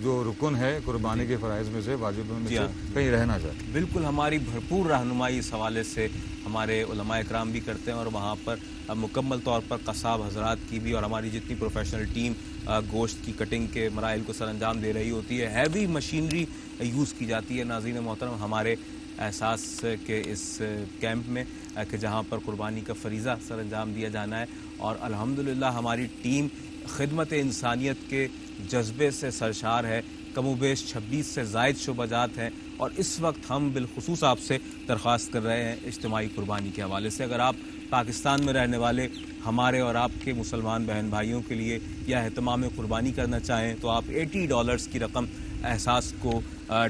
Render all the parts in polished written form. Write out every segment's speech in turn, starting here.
جو رکن ہے قربانی کے فرائض میں سے، واجبوں میں سے کہیں رہ نہ جائے. بالکل ہماری بھرپور رہنمائی اس حوالے سے ہمارے علماء اکرام بھی کرتے ہیں، اور وہاں پر مکمل طور پر قصاب حضرات کی بھی اور ہماری جتنی پروفیشنل ٹیم گوشت کی کٹنگ کے مراحل کو سر انجام دے رہی ہوتی ہے، ہیوی مشینری یوز کی جاتی ہے. ناظرین محترم، ہمارے احساس کے اس کیمپ میں کہ جہاں پر قربانی کا فریضہ سر انجام دیا جانا ہے، اور الحمدللہ ہماری ٹیم خدمت انسانیت کے جذبے سے سرشار ہے. کم و بیش 26 سے زائد شعبہ جات ہیں، اور اس وقت ہم بالخصوص آپ سے درخواست کر رہے ہیں اجتماعی قربانی کے حوالے سے. اگر آپ پاکستان میں رہنے والے ہمارے اور آپ کے مسلمان بہن بھائیوں کے لیے یا اہتمام قربانی کرنا چاہیں تو آپ $80 کی رقم احساس کو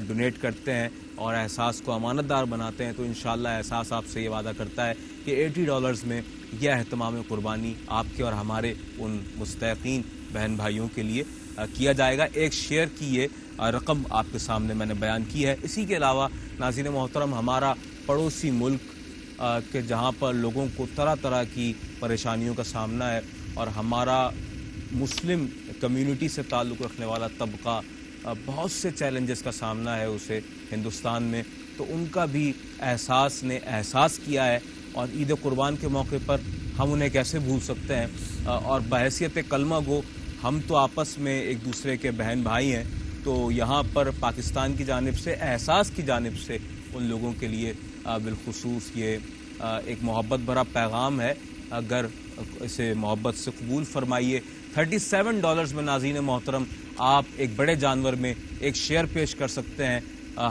ڈونیٹ کرتے ہیں اور احساس کو امانت دار بناتے ہیں، تو انشاءاللہ احساس آپ سے یہ وعدہ کرتا ہے کہ $80 میں یہ اہتمام قربانی آپ کے اور ہمارے ان مستحقین بہن بھائیوں کے لیے کیا جائے گا. ایک شیئر کی یہ رقم آپ کے سامنے میں نے بیان کی ہے. اسی کے علاوہ ناظرین محترم، ہمارا پڑوسی ملک کہ جہاں پر لوگوں کو طرح طرح کی پریشانیوں کا سامنا ہے، اور ہمارا مسلم کمیونٹی سے تعلق رکھنے والا طبقہ بہت سے چیلنجز کا سامنا ہے اسے ہندوستان میں، تو ان کا بھی احساس نے احساس کیا ہے، اور عید قربان کے موقع پر ہم انہیں کیسے بھول سکتے ہیں. اور بحیثیت کلمہ گو ہم تو آپس میں ایک دوسرے کے بہن بھائی ہیں، تو یہاں پر پاکستان کی جانب سے، احساس کی جانب سے ان لوگوں کے لیے بالخصوص یہ ایک محبت بھرا پیغام ہے. اگر اسے محبت سے قبول فرمائیے. $37 میں ناظرین محترم آپ ایک بڑے جانور میں ایک شیئر پیش کر سکتے ہیں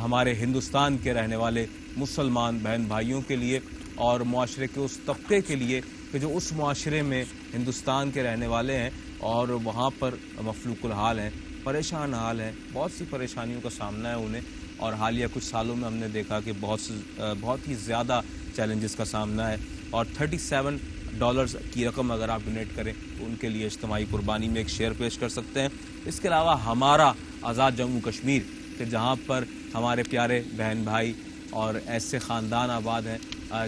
ہمارے ہندوستان کے رہنے والے مسلمان بہن بھائیوں کے لیے، اور معاشرے کے اس طبقے کے لیے کہ جو اس معاشرے میں ہندوستان کے رہنے والے ہیں اور وہاں پر مفلوق الحال ہیں، پریشان حال ہیں، بہت سی پریشانیوں کا سامنا ہے انہیں. اور حالیہ کچھ سالوں میں ہم نے دیکھا کہ بہت ہی زیادہ چیلنجز کا سامنا ہے، اور $37 کی رقم اگر آپ ڈونیٹ کریں تو ان کے لیے اجتماعی قربانی میں ایک شیئر پیش کر سکتے ہیں. اس کے علاوہ ہمارا آزاد جموں کشمیر کہ جہاں پر ہمارے پیارے بہن بھائی اور ایسے خاندان آباد ہیں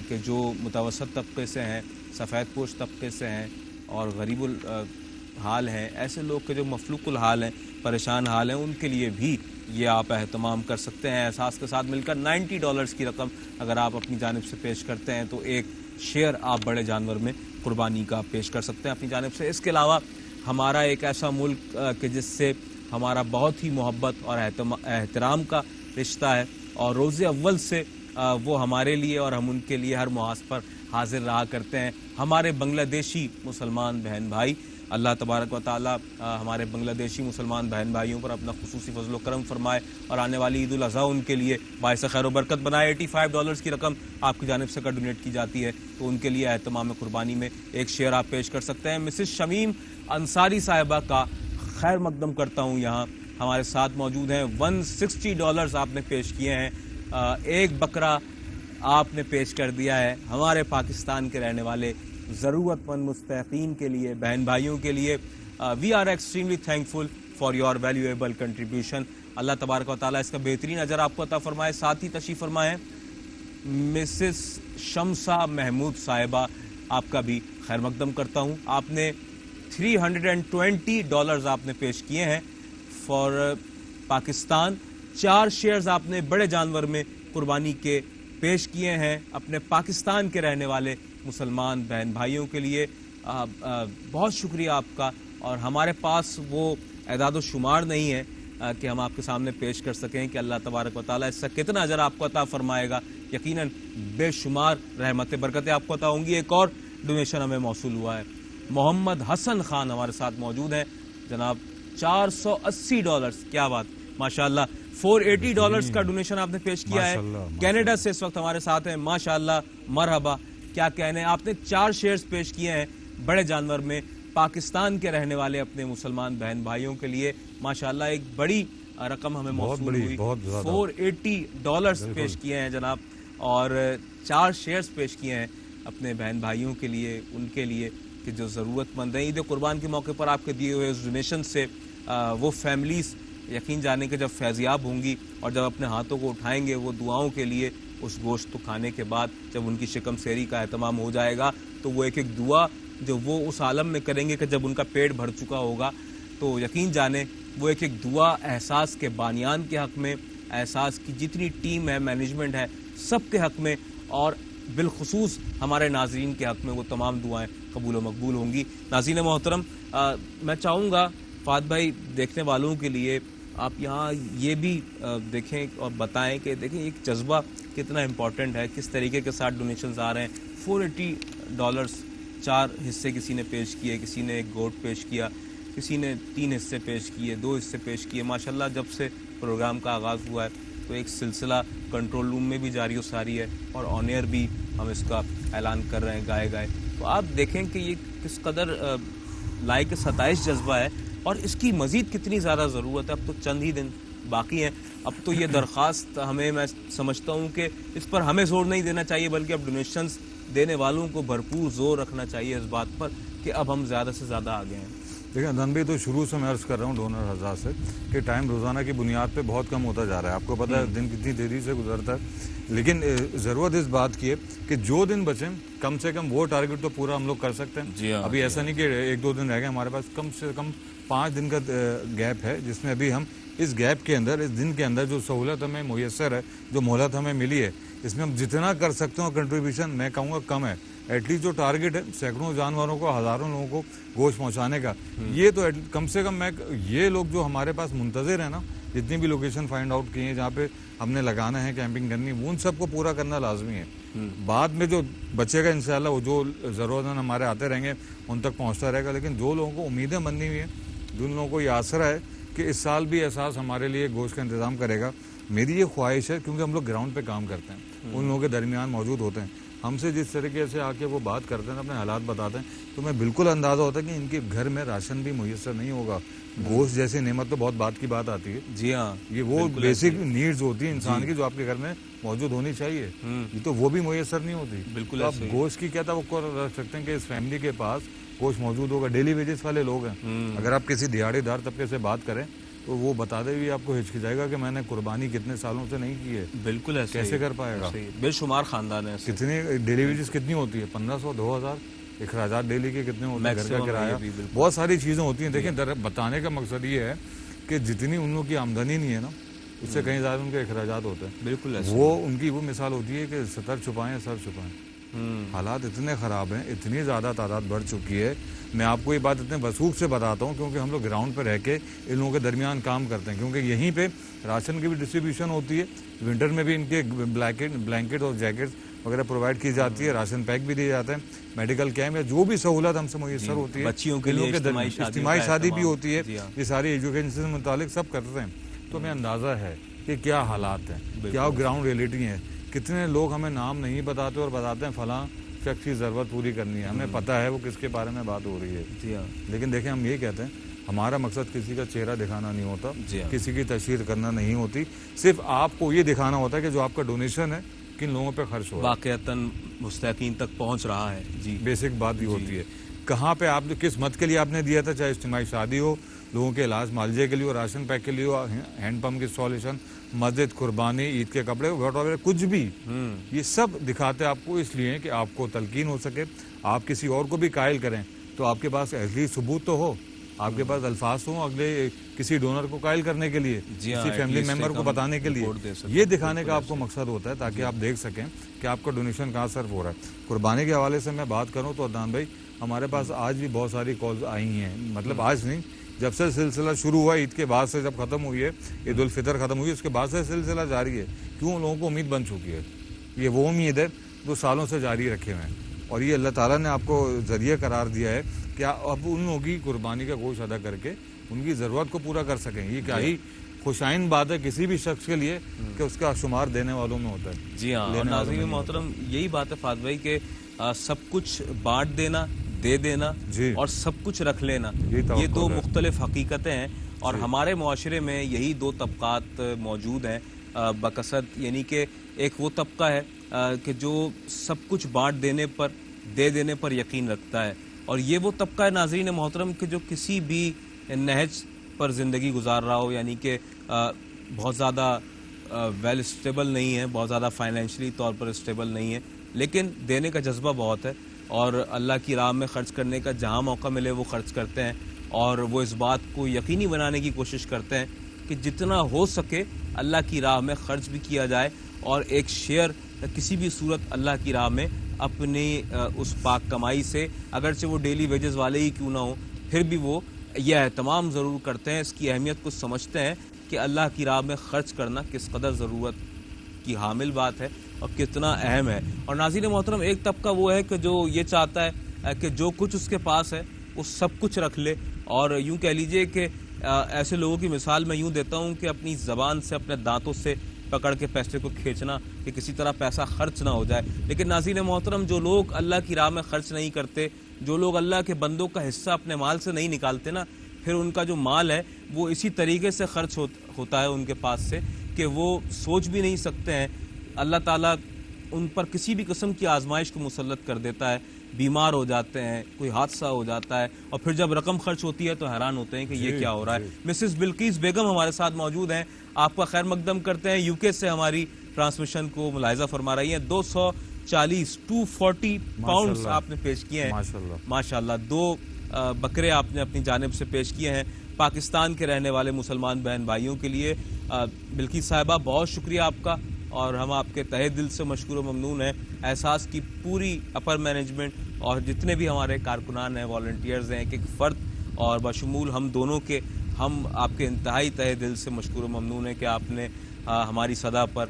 کہ جو متوسط طبقے سے ہیں، سفید پوش طبقے سے ہیں اور غریب الحال ہیں، ایسے لوگ کہ جو مفلوق الحال ہیں، پریشان حال ہیں، ان کے لیے بھی یہ آپ اہتمام کر سکتے ہیں. احساس کے ساتھ مل کر $90 کی رقم اگر آپ اپنی جانب سے پیش کرتے ہیں تو ایک شیئر آپ بڑے جانور میں قربانی کا پیش کر سکتے ہیں اپنی جانب سے. اس کے علاوہ ہمارا ایک ایسا ملک کہ جس سے ہمارا بہت ہی محبت اور احترام کا رشتہ ہے، اور روز اول سے وہ ہمارے لیے اور ہم ان کے لیے ہر محاذ پر حاضر رہا کرتے ہیں. ہمارے بنگلہ دیشی مسلمان بہن بھائی، اللہ تبارک و تعالیٰ ہمارے بنگلہ دیشی مسلمان بہن بھائیوں پر اپنا خصوصی فضل و کرم فرمائے اور آنے والی عید الاضحیٰ ان کے لیے باعث خیر و برکت بنائے. $85 کی رقم آپ کی جانب سے ڈونیٹ کی جاتی ہے تو ان کے لیے اہتمام قربانی میں ایک شیئر آپ پیش کر سکتے ہیں. مسز شمیم انصاری صاحبہ کا خیر مقدم کرتا ہوں، یہاں ہمارے ساتھ موجود ہیں. $160 آپ نے پیش کیے ہیں. ایک بکرا آپ نے پیش کر دیا ہے ہمارے پاکستان کے رہنے والے ضرورت مند مستحقین کے لیے، بہن بھائیوں کے لیے. We are extremely thankful for your valuable contribution. اللہ تبارک و تعالیٰ اس کا بہترین اجر آپ کو عطا فرمائے. ساتھ ہی تشریف فرمائے مسز شمسہ محمود صاحبہ، آپ کا بھی خیر مقدم کرتا ہوں. آپ نے $320 آپ نے پیش کیے ہیں فار پاکستان. 4 شیئرز آپ نے بڑے جانور میں قربانی کے پیش کیے ہیں اپنے پاکستان کے رہنے والے مسلمان بہن بھائیوں کے لیے. بہت شکریہ آپ کا، اور ہمارے پاس وہ اعداد و شمار نہیں ہے کہ ہم آپ کے سامنے پیش کر سکیں کہ اللہ تبارک و تعالیٰ اس سے کتنا اجر آپ کو عطا فرمائے گا. یقیناً بے شمار رحمت برکتیں آپ کو عطا ہوں گی. ایک اور ڈونیشن ہمیں موصول ہوا ہے. محمد حسن خان ہمارے ساتھ موجود ہیں جناب. $480، کیا بات، ماشاءاللہ. $480 کا ڈونیشن آپ نے پیش کیا ہے. کینیڈا سے اس وقت ہمارے ساتھ ہیں. ماشاءاللہ، مرحبا، کیا کہنے. آپ نے 4 شیئرز پیش کیے ہیں بڑے جانور میں پاکستان کے رہنے والے اپنے مسلمان بہن بھائیوں کے لیے. ماشاءاللہ ایک بڑی رقم ہمیں موصول ہوئی. $480 پیش کیے ہیں جناب، اور 4 شیئرز پیش کیے ہیں اپنے بہن بھائیوں کے لیے، ان کے لیے کہ جو ضرورت مند ہیں. عید قربان کے موقع پر آپ کے دیے ہوئے اس ڈونیشن سے وہ فیملیز یقین جانے کہ جب فیضیاب ہوں گی اور جب اپنے ہاتھوں کو اٹھائیں گے وہ دعاؤں کے لیے، اس گوشت کو کھانے کے بعد جب ان کی شکم سیری کا اہتمام ہو جائے گا تو وہ ایک دعا جو وہ اس عالم میں کریں گے کہ جب ان کا پیٹ بھر چکا ہوگا، تو یقین جانے وہ ایک ایک دعا احساس کے بانیان کے حق میں، احساس کی جتنی ٹیم ہے، مینجمنٹ ہے، سب کے حق میں، اور بالخصوص ہمارے ناظرین کے حق میں وہ تمام دعائیں قبول و مقبول ہوں گی۔ ناظرین محترم، میں چاہوں گا فہد بھائی دیکھنے والوں کے لیے آپ یہاں یہ بھی دیکھیں اور بتائیں کہ دیکھیں ایک جذبہ کتنا امپورٹنٹ ہے، کس طریقے کے ساتھ ڈونیشنز آ رہے ہیں۔ $480 4 حصے کسی نے پیش کیے، کسی نے ایک گوٹ پیش کیا، کسی نے 3 حصے پیش کیے، 2 حصے پیش کیے۔ ماشاءاللہ جب سے پروگرام کا آغاز ہوا ہے تو ایک سلسلہ کنٹرول روم میں بھی جاری و ساری ہے، اور آن ایئر بھی ہم اس کا اعلان کر رہے ہیں گائے۔ تو آپ دیکھیں کہ یہ کس قدر لائق ستائش جذبہ ہے، اور اس کی مزید کتنی زیادہ ضرورت ہے۔ اب تو چند ہی دن باقی ہیں، اب تو یہ درخواست ہمیں، میں سمجھتا ہوں کہ اس پر ہمیں زور نہیں دینا چاہیے، بلکہ اب ڈونیشنز دینے والوں کو بھرپور زور رکھنا چاہیے اس بات پر کہ اب ہم زیادہ سے زیادہ آگے ہیں۔ دیکھیں عدنان بھائی، تو شروع سے میں عرض کر رہا ہوں ڈونر حضرات سے کہ ٹائم روزانہ کی بنیاد پہ بہت کم ہوتا جا رہا ہے۔ آپ کو پتہ ہے دن کتنی تیزی سے گزرتا ہے، لیکن ضرورت اس بات کی ہے کہ جو دن بچیں کم سے کم وہ ٹارگٹ تو پورا ہم لوگ کر سکتے ہیں۔ ابھی ایسا نہیں کہ 1-2 دن رہ گئے، ہمارے پاس کم سے کم 5 دن کا گیپ ہے، جس میں ابھی ہم اس گیپ کے اندر، اس دن کے اندر جو سہولت ہمیں میسر ہے، جو مہلت ہمیں ملی ہے، اس میں ہم جتنا کر سکتے ہیں کنٹریبیوشن میں کہوں گا کم ہے۔ ایٹ لیسٹ جو ٹارگٹ ہے سینکڑوں جانوروں کو، ہزاروں لوگوں کو گوشت پہنچانے کا، یہ تو کم سے کم یہ لوگ جو ہمارے پاس منتظر ہیں نا، جتنی بھی لوکیشن فائنڈ آؤٹ کی ہیں جہاں پہ ہم نے لگانا ہے، کیمپنگ کرنی، ان سب کو پورا کرنا لازمی ہے۔ بعد میں جو بچے گا انشاءاللہ وہ جو ضرورت ہمارے آتے رہیں گے ان تک پہنچتا رہے گا، لیکن جو لوگوں کو امیدیں بنی ہوئی ہیں، جن لوگوں کو یہ آسرا ہے کہ اس سال بھی احساس ہمارے لیے گوشت کا انتظام کرے گا، میری یہ خواہش ہے، کیونکہ ہم لوگ گراؤنڈ پہ کام کرتے ہیں، ان لوگوں کے درمیان موجود ہوتے ہیں، ہم سے جس طریقے سے آ کے وہ بات کرتے ہیں، اپنے حالات بتاتے ہیں، تو میں بالکل اندازہ ہوتا ہے کہ ان کے گھر میں راشن بھی میسر نہیں ہوگا۔ گوشت جیسی نعمت تو بہت بات کی بات آتی ہے، جی ہاں، یہ وہ بیسک نیڈز ہوتی ہیں انسان کی جو آپ کے گھر میں موجود ہونی چاہیے، یہ تو وہ بھی میسر نہیں ہوتی۔ بالکل آپ گوشت کی کیا توقع رکھ سکتے ہیں کہ اس فیملی کے پاس گوشت موجود ہوگا؟ ڈیلی ویجز والے لوگ ہیں، اگر آپ کسی دیہڑی دار طبقے سے بات کریں تو وہ بتا دے بھی آپ کو ہچک جائے گا کہ میں نے قربانی کتنے سالوں سے نہیں کی ہے۔ بالکل ایسے کیسے کر پائے گا؟ بے شمار خاندان ہیں، کتنے ڈیلی ویجز کتنی ہوتی ہے؟ 1500 2000 اخراجات ڈیلی کے کتنے ہوتے ہیں، گھر کا کرایہ، بہت ساری چیزیں ہوتی ہیں۔ دیکھیں بتانے کا مقصد یہ ہے کہ جتنی ان لوگوں کی آمدنی نہیں ہے نا، اس سے کہیں زیادہ ان کے اخراجات ہوتے ہیں۔ بالکل وہ ان کی وہ مثال ہوتی ہے کہ ستر چھپائیں سر چھپائیں۔ حالات اتنے خراب ہیں، اتنی زیادہ تعداد بڑھ چکی ہے۔ میں آپ کو یہ بات اتنے وثوق سے بتاتا ہوں کیونکہ ہم لوگ گراؤنڈ پہ رہ کے ان لوگوں کے درمیان کام کرتے ہیں، کیونکہ یہیں پہ راشن کی بھی ڈسٹریبیوشن ہوتی ہے، ونٹر میں بھی ان کے بلینکٹ اور جیکٹس وغیرہ پرووائڈ کی جاتی ہے، راشن پیک بھی دیے جاتے ہیں، میڈیکل کیمپ یا جو بھی سہولت ہم سے میسر ہوتی ہے، بچیوں کے لیے اجتماعی شادی بھی ہوتی ہے، یہ ساری ایجوکیشن سے متعلق سب کرتے ہیں۔ تو ہمیں اندازہ ہے کہ کیا حالات ہیں، کیا گراؤنڈ ریئلٹی ہیں۔ کتنے لوگ ہمیں نام نہیں بتاتے اور بتاتے ہیں فلاں شخص کی ضرورت پوری کرنی ہے، ہمیں پتہ ہے وہ کس کے بارے میں بات ہو رہی ہے۔ لیکن دیکھیں ہم یہ کہتے ہیں ہمارا مقصد کسی کا چہرہ دکھانا نہیں ہوتا، کسی کی تشہیر کرنا نہیں ہوتی، صرف آپ کو یہ دکھانا ہوتا ہے کہ جو آپ کا ڈونیشن ہے کن لوگوں پہ خرچ ہو رہا ہے، واقعتاً مستحقین تک پہنچ رہا ہے۔ جی بیسک بات یہ ہوتی ہے کہاں پہ آپ نے کس مت کے لیے آپ نے دیا تھا، چاہے اجتماعی شادی ہو، لوگوں کے علاج معالجے کے لیے ہو، راشن پیک کے لیے ہو، ہینڈ پمپ کی انسٹالیشن، مسجد، قربانی، عید کے کپڑے وغیرہ کچھ بھی، یہ سب دکھاتے آپ کو اس لیے کہ آپ کو تلقین ہو سکے، آپ کسی اور کو بھی قائل کریں تو آپ کے پاس ایسی ثبوت تو ہو، آپ کے پاس الفاظ ہوں اگلے کسی ڈونر کو قائل کرنے کے لیے، کسی فیملی ممبر کو بتانے کے لیے، یہ دکھانے کا آپ کو مقصد ہوتا ہے تاکہ آپ دیکھ سکیں کہ آپ کا ڈونیشن کہاں صرف ہو رہا ہے۔ قربانی کے حوالے سے میں بات کروں تو عدنان بھائی ہمارے پاس آج بھی بہت ساری کالز آئی ہیں، مطلب آج نہیں، جب سے سلسلہ شروع ہوا، عید کے بعد سے جب ختم ہوئی ہے، عید الفطر ختم ہوئی ہے، اس کے بعد سے سلسلہ جاری ہے، کیوں لوگوں کو امید بن چکی ہے، یہ وہ امید ہے جو سالوں سے جاری رکھے ہوئے ہیں، اور یہ اللہ تعالیٰ نے آپ کو ذریعہ قرار دیا ہے کہ اب ان لوگوں کی قربانی کا گوشت ادا کر کے ان کی ضرورت کو پورا کر سکیں۔ یہ کیا ہی خوشائن بات ہے کسی بھی شخص کے لیے کہ اس کا شمار دینے والوں میں ہوتا ہے۔ جی ہاں، اور ناظرین محترم یہی بات ہے فہد بھائی کہ سب کچھ بانٹ دینا، دے دینا اور سب کچھ رکھ لینا، یہ دو مختلف حقیقتیں ہیں، اور ہمارے معاشرے میں یہی دو طبقات موجود ہیں بکثرت، یعنی کہ ایک وہ طبقہ ہے کہ جو سب کچھ بانٹ دینے پر، دے دینے پر یقین رکھتا ہے، اور یہ وہ طبقہ ہے ناظرین محترم کہ جو کسی بھی نہج پر زندگی گزار رہا ہو، یعنی کہ بہت زیادہ ویل اسٹیبل نہیں ہے، بہت زیادہ فائنینشلی طور پر اسٹیبل نہیں ہے، لیکن دینے کا جذبہ بہت ہے۔ اور اللہ کی راہ میں خرچ کرنے کا جہاں موقع ملے وہ خرچ کرتے ہیں، اور وہ اس بات کو یقینی بنانے کی کوشش کرتے ہیں کہ جتنا ہو سکے اللہ کی راہ میں خرچ بھی کیا جائے، اور ایک شیئر کسی بھی صورت اللہ کی راہ میں اپنی اس پاک کمائی سے، اگرچہ وہ ڈیلی ویجز والے ہی کیوں نہ ہوں، پھر بھی وہ یہ اہتمام ضرور کرتے ہیں، اس کی اہمیت کو سمجھتے ہیں کہ اللہ کی راہ میں خرچ کرنا کس قدر ضرورت کی حامل بات ہے اور کتنا اہم ہے۔ اور ناظرین محترم، ایک طبقہ وہ ہے کہ جو یہ چاہتا ہے کہ جو کچھ اس کے پاس ہے وہ سب کچھ رکھ لے، اور یوں کہہ لیجئے کہ ایسے لوگوں کی مثال میں یوں دیتا ہوں کہ اپنی زبان سے، اپنے دانتوں سے پکڑ کے پیسے کو کھینچنا کہ کسی طرح پیسہ خرچ نہ ہو جائے۔ لیکن ناظرین محترم، جو لوگ اللہ کی راہ میں خرچ نہیں کرتے، جو لوگ اللہ کے بندوں کا حصہ اپنے مال سے نہیں نکالتے نا، پھر ان کا جو مال ہے وہ اسی طریقے سے خرچ ہوتا ہے ان کے پاس سے کہ وہ سوچ بھی نہیں سکتے ہیں۔ اللہ تعالیٰ ان پر کسی بھی قسم کی آزمائش کو مسلط کر دیتا ہے، بیمار ہو جاتے ہیں، کوئی حادثہ ہو جاتا ہے، اور پھر جب رقم خرچ ہوتی ہے تو حیران ہوتے ہیں کہ یہ کیا ہو رہا ہے۔ مسز بلقیس بیگم ہمارے ساتھ موجود ہیں، آپ کا خیر مقدم کرتے ہیں۔ یو کے سے ہماری ٹرانسمیشن کو ملاحظہ فرما رہی ہیں۔ 240 پاؤنڈز آپ نے پیش کیے ہیں، ماشاءاللہ۔ 2 بکرے آپ نے اپنی جانب سے پیش کیے ہیں پاکستان کے رہنے والے مسلمان بہن بھائیوں کے لیے۔ بلقیس صاحبہ، بہت شکریہ آپ کا، اور ہم آپ کے تہہ دل سے مشکور و ممنون ہیں۔ احساس کی پوری اپر مینجمنٹ اور جتنے بھی ہمارے کارکنان ہیں، والنٹیئرز ہیں، ایک ایک فرد اور بشمول ہم دونوں کے، ہم آپ کے انتہائی تہہ دل سے مشکور و ممنون ہیں کہ آپ نے ہماری صدا پر،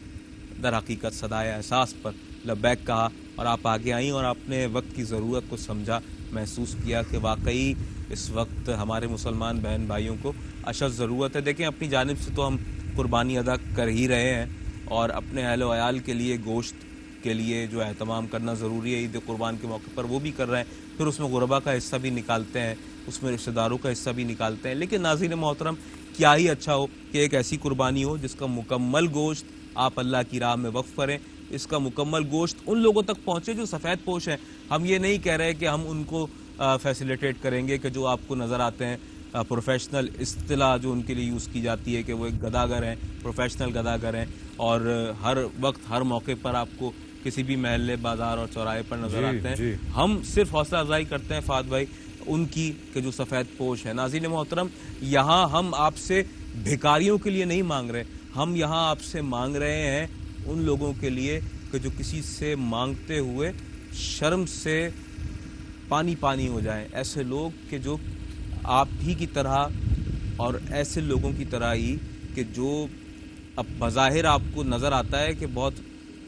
در حقیقت صدائے احساس پر لبیک کہا، اور آپ آگے آئیں اور آپ نے وقت کی ضرورت کو سمجھا، محسوس کیا کہ واقعی اس وقت ہمارے مسلمان بہن بھائیوں کو اشد ضرورت ہے۔ دیکھیں، اپنی جانب سے تو ہم قربانی ادا کر ہی رہے ہیں، اور اپنے اہل و عیال کے لیے گوشت کے لیے جو اہتمام کرنا ضروری ہے عید قربان کے موقع پر وہ بھی کر رہے ہیں، پھر اس میں غربا کا حصہ بھی نکالتے ہیں، اس میں رشتہ داروں کا حصہ بھی نکالتے ہیں۔ لیکن ناظرین محترم، کیا ہی اچھا ہو کہ ایک ایسی قربانی ہو جس کا مکمل گوشت آپ اللہ کی راہ میں وقف کریں، اس کا مکمل گوشت ان لوگوں تک پہنچے جو سفید پوش ہیں۔ ہم یہ نہیں کہہ رہے کہ ہم ان کو فیسیلیٹیٹ کریں گے کہ جو آپ کو نظر آتے ہیں، پروفیشنل اصطلاح جو ان کے لیے یوز کی جاتی ہے کہ وہ ایک گداگر ہیں، پروفیشنل گداگر ہیں، اور ہر وقت ہر موقع پر آپ کو کسی بھی محلے، بازار اور چوراہے پر نظر آتے ہیں۔ ہم صرف حوصلہ افزائی کرتے ہیں فہد بھائی ان کی کہ جو سفید پوش ہے۔ ناظرین محترم، یہاں ہم آپ سے بھکاریوں کے لیے نہیں مانگ رہے، ہم یہاں آپ سے مانگ رہے ہیں ان لوگوں کے لیے کہ جو کسی سے مانگتے ہوئے شرم سے پانی پانی ہو جائیں، ایسے لوگ کہ جو آپ ہی کی طرح اور ایسے لوگوں کی طرح ہی کہ جو اب بظاہر آپ کو نظر آتا ہے کہ بہت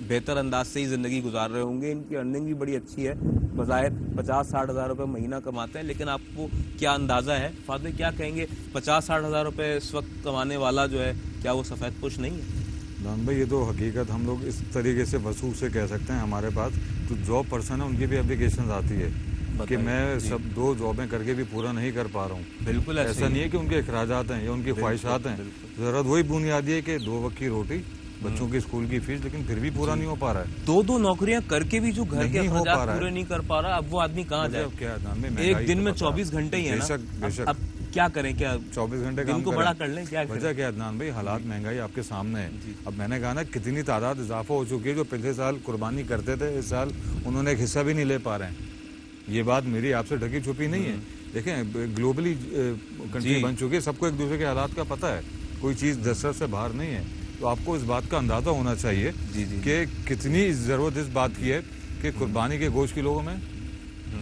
بہتر انداز سے ہی زندگی گزار رہے ہوں گے، ان کی ارننگ بھی بڑی اچھی ہے، بظاہر 50-60 ہزار روپے مہینہ کماتے ہیں، لیکن آپ کو کیا اندازہ ہے فاضل، کیا کہیں گے 50-60 ہزار روپے اس وقت کمانے والا جو ہے، کیا وہ سفید پوش نہیں ہے؟ دان بھائی، یہ تو حقیقت ہم لوگ اس طریقے سے وصول سے کہہ سکتے ہیں۔ ہمارے پاس جو جاب پرسن ہے ان کی بھی اپلیکیشنز آتی ہے کہ میں سب 2 جابیں کر کے بھی پورا نہیں کر پا رہا ہوں۔ بالکل ایسا نہیں ہے کہ ان کے اخراجات ہیں یا ان کی خواہشات ہیں، ضرورت وہی بنیادی ہے کہ 2 وقت کی روٹی، بچوں کی اسکول کی فیس، لیکن پھر بھی پورا نہیں ہو پا رہا ہے۔ 2 نوکریاں کر کے بھی جو گھر کے اخراجات پورے نہیں کر پا رہا، اب وہ آدمی کہاں جائے؟ ایک دن میں 24 گھنٹے ہی ہے نا، اب کیا کریں؟ کیا 24 گھنٹے دن کو بڑا کر لیں؟ کیا وجہ کیا عدنان بھائی؟ حالات مہنگائی آپ کے سامنے ہے۔ اب میں نے کہا نا کتنی تعداد اضافہ ہو چکی ہے، جو پچھلے سال قربانی کرتے تھے اس سال انہوں نے ایک حصہ بھی نہیں لے پا رہے ہیں۔ یہ بات میری آپ سے ڈھکی چھپی نہیں ہے۔ دیکھیں، گلوبلی کنٹری بن چکی ہے، سب کو ایک دوسرے کے حالات کا پتہ ہے، کوئی چیز دسترس سے باہر نہیں ہے۔ تو آپ کو اس بات کا اندازہ ہونا چاہیے کہ کتنی ضرورت اس بات کی ہے کہ قربانی کے گوشت کی لوگوں میں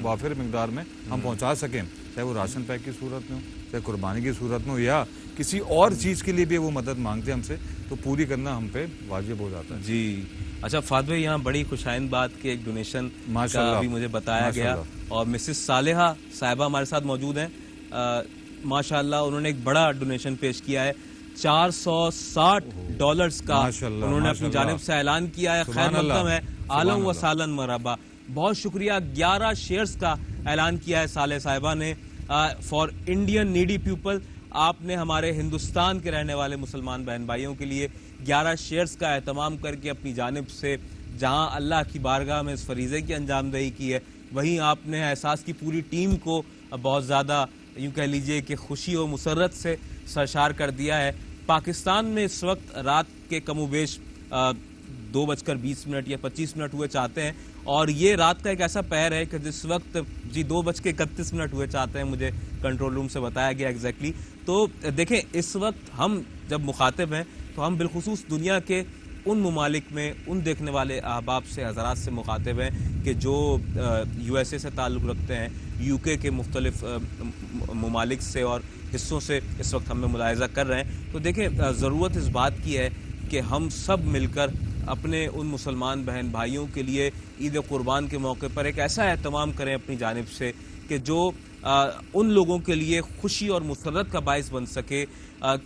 وافر مقدار میں ہم پہنچا سکیں، چاہے وہ راشن پیک کی صورت میں ہو، چاہے قربانی کی صورت میں ہو، یا کسی اور چیز کے لیے بھی وہ مدد مانگتے ہیں ہم سے، تو پوری کرنا ہم پہ واجب ہو جاتا ہے۔ جی اچھا فہد بھائی، یہاں بڑی خوشائند بات کہ ایک ڈونیشن کا بھی مجھے بتایا گیا، اور مسز صالحہ صاحبہ ہمارے ساتھ موجود ہیں، ماشاءاللہ انہوں نے ایک بڑا ڈونیشن پیش کیا ہے، $460 کا انہوں نے اپنی جانب سے اعلان کیا ہے۔ خیر مقدم ہے، عالم و سالن مرحبا، بہت شکریہ۔ 11 شیئرز کا اعلان کیا ہے صالح صاحبہ نے فار انڈین نیڈی پیپل۔ آپ نے ہمارے ہندوستان کے رہنے والے مسلمان بہن بھائیوں کے لیے 11 شیئرز کا اہتمام کر کے اپنی جانب سے جہاں اللہ کی بارگاہ میں اس فریضے کی انجام دہی کی ہے، وہیں آپ نے احساس کی پوری ٹیم کو بہت زیادہ یوں کہہ لیجئے کہ خوشی و مسرت سے سرشار کر دیا ہے۔ پاکستان میں اس وقت رات کے کم و بیش 2:20 یا 25 ہوئے چاہتے ہیں, اور یہ رات کا ایک ایسا پہر ہے کہ جس وقت 2:31 ہوئے چاہتے ہیں, مجھے کنٹرول روم سے بتایا گیا ایگزیکٹلی. تو دیکھیں اس وقت ہم جب مخاطب ہیں تو ہم بالخصوص دنیا کے ان ممالک میں ان دیکھنے والے احباب سے, حضرات سے مخاطب ہیں کہ جو USA سے تعلق رکھتے ہیں, UK کے مختلف ممالک سے اور حصوں سے اس وقت ہم ملاحظہ کر رہے ہیں. تو دیکھیں ضرورت اس بات کی ہے کہ ہم سب مل کر اپنے ان مسلمان بہن بھائیوں کے لیے عید قربان کے موقع پر ایک ایسا اہتمام کریں اپنی جانب سے کہ جو ان لوگوں کے لیے خوشی اور مسرت کا باعث بن سکے,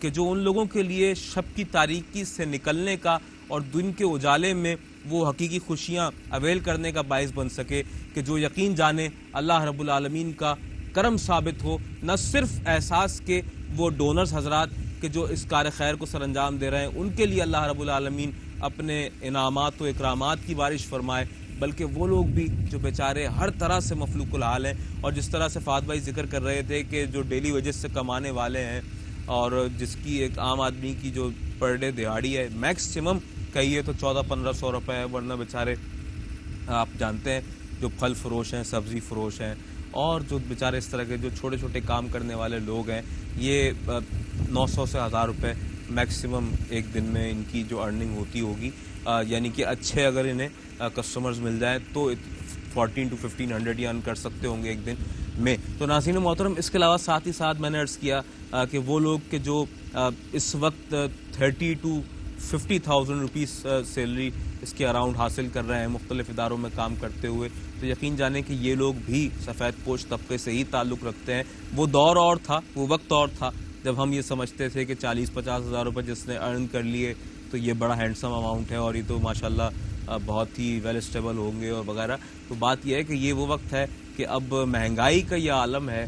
کہ جو ان لوگوں کے لیے شب کی تاریکی سے نکلنے کا اور دن کے اجالے میں وہ حقیقی خوشیاں اویل کرنے کا باعث بن سکے, کہ جو یقین جانے اللہ رب العالمین کا کرم ثابت ہو, نہ صرف احساس کے وہ ڈونرز حضرات کہ جو اس کار خیر کو سر انجام دے رہے ہیں ان کے لیے اللہ رب العالمین اپنے انعامات و اکرامات کی بارش فرمائے, بلکہ وہ لوگ بھی جو بیچارے ہر طرح سے مفلوق الحال ہیں, اور جس طرح سے فہد بھائی ذکر کر رہے تھے کہ جو ڈیلی ویجز سے کمانے والے ہیں اور جس کی ایک عام آدمی کی جو پر ڈے دہاڑی ہے میکسیمم کہیے تو 1400-1500 روپے ہے, ورنہ بیچارے آپ جانتے ہیں جو پھل فروش ہیں, سبزی فروش ہیں, اور جو بیچارے اس طرح کے جو چھوٹے چھوٹے کام کرنے والے لوگ ہیں, یہ 900 سے 1000 روپے میکسیمم ایک دن میں ان کی جو ارننگ ہوتی ہوگی, یعنی کہ اچھے اگر انہیں کسٹمرز مل جائیں تو 1400 to 1500 ارن کر سکتے ہوں گے ایک دن میں. تو ناظرین محترم, اس کے علاوہ ساتھ ہی ساتھ میں نے عرض کیا کہ وہ لوگ کہ جو اس وقت 30,000 to 50,000 روپیز سیلری اس کے اراؤنڈ حاصل کر رہے ہیں مختلف اداروں میں کام کرتے ہوئے, تو یقین جانیں کہ یہ لوگ بھی سفید پوش طبقے سے ہی تعلق رکھتے ہیں. وہ دور اور تھا, وہ وقت اور تھا جب ہم یہ سمجھتے تھے کہ 40-50 ہزار روپے جس نے ارن کر لیے تو یہ بڑا ہینڈسم اماؤنٹ ہے اور یہ تو ماشاءاللہ بہت ہی ویل اسٹیبل ہوں گے اور وغیرہ. تو بات یہ ہے کہ یہ وہ وقت ہے کہ اب مہنگائی کا یہ عالم ہے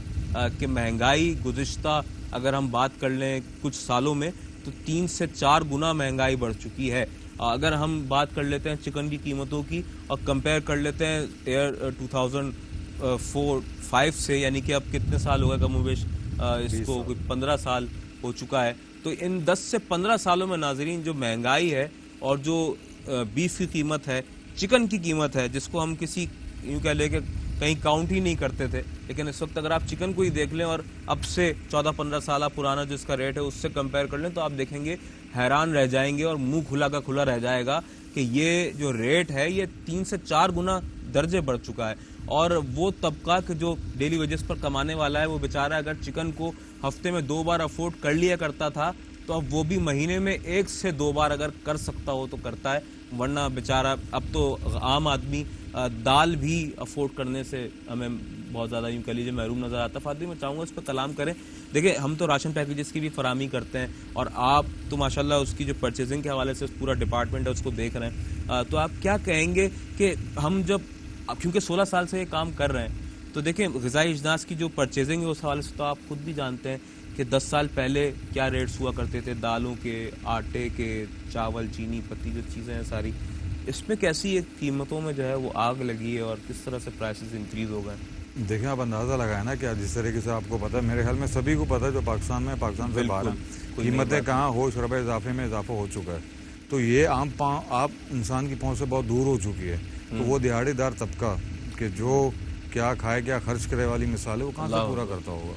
کہ مہنگائی گزشتہ اگر ہم بات کر لیں کچھ سالوں میں تو 3 سے 4 گنا مہنگائی بڑھ چکی ہے. اگر ہم بات کر لیتے ہیں چکن کی قیمتوں کی اور کمپیئر کر لیتے ہیں ایئر 2004-05 سے, یعنی کہ اب کتنے سال ہو گئے کم و بیش اس کو, کوئی 15 سال ہو چکا ہے. تو ان 10 سے 15 سالوں میں ناظرین جو مہنگائی ہے اور جو بیف کی قیمت ہے, چکن کی قیمت ہے, جس کو ہم کسی یوں کہہ لیں کہ کہیں کاؤنٹ ہی نہیں کرتے تھے, لیکن اس وقت اگر آپ چکن کو ہی دیکھ لیں اور اب سے 14-15 سالہ پرانا جو اس کا ریٹ ہے اس سے کمپیئر کر لیں تو آپ دیکھیں گے حیران رہ جائیں گے اور منہ کھلا کا کھلا رہ جائے گا کہ یہ جو ریٹ ہے یہ 3 سے 4 گنا درجے بڑھ چکا ہے. اور وہ طبقہ کہ جو ڈیلی ویجز پر کمانے والا ہے وہ بیچارہ اگر چکن کو ہفتے میں 2 بار افورڈ کر لیا کرتا تھا تو اب وہ بھی مہینے میں 1 سے 2 بار اگر کر سکتا ہو تو کرتا ہے, ورنہ بیچارہ اب تو عام آدمی دال بھی افورڈ کرنے سے ہمیں بہت زیادہ یوں کہہ لیجیے محروم نظر آتا ہے. فاطمہ میں چاہوں گا اس پہ کلام کریں. دیکھیں ہم تو راشن پیکیجز کی بھی فراہمی کرتے ہیں اور آپ تو ماشاءاللہ اس کی جو پرچیزنگ کے حوالے سے پورا ڈپارٹمنٹ ہے اس کو دیکھ رہے ہیں, تو آپ کیا کہیں گے کہ ہم جب کیونکہ 16 سال سے یہ کام کر رہے ہیں تو دیکھیں غذائی اجناس کی جو پرچیزنگ ہے اس حوالے سے تو آپ خود بھی جانتے ہیں کہ 10 سال پہلے کیا ریٹس ہوا کرتے تھے دالوں کے, آٹے کے, چاول, چینی, پتی جو چیزیں ہیں ساری, اس میں کیسی ایک قیمتوں میں جو ہے وہ آگ لگی ہے اور کس طرح سے پرائسز انکریز ہو گئے. دیکھیں آپ اندازہ لگائیں نا کہ جس طریقے سے آپ کو پتہ ہے, میرے خیال میں سبھی کو پتہ ہے جو پاکستان میں, پاکستان سے باہر ہیں, قیمتیں کہاں ہوش ربے اضافے میں اضافہ ہو چکا ہے. تو یہ آپ انسان کی پہنچ سے بہت دور ہو چکی ہے. تو وہ دیہڑی دار طبقہ کہ جو کیا کھائے کیا خرچ کرے والی مثال ہے وہ کہاں سے پورا کرتا ہوگا.